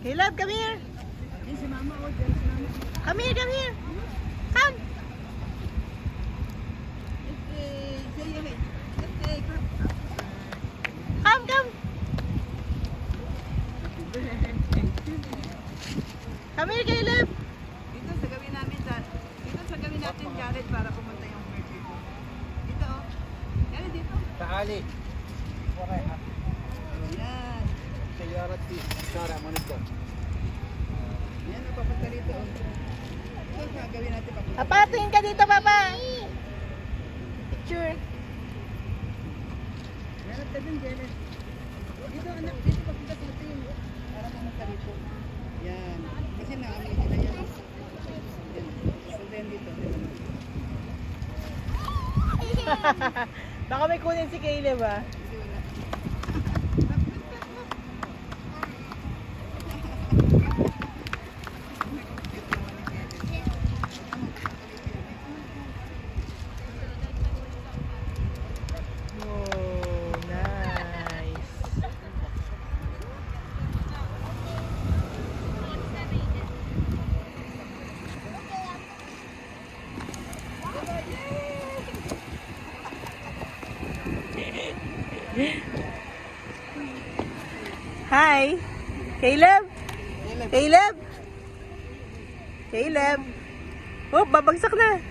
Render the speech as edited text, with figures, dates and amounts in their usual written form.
Caleb, come here. Come here, come here. Come. Come, come. Come here, Caleb. Dito sa gawin namin natin Jared para pumunta yung birthday ko. Dito oh. Jared dito. Sa ali. Okay ha. Yan. Sayarat di. Sara, manit ko. Yan, napapunta dito oh. Ito sa gawin natin papunta. Papa, tingin ka dito, Papa. Picture. Jared ka dun, Jared. Dito anak, dito papunta sa team. Para pumunta dito. Yan. Kasi naami sila yan. Yan. Sundan dito. Baka may kunin si Caleb, ah. Hindi wala. Oh, nice. Hi. Caleb? Caleb? Caleb? Oh, babagsak na.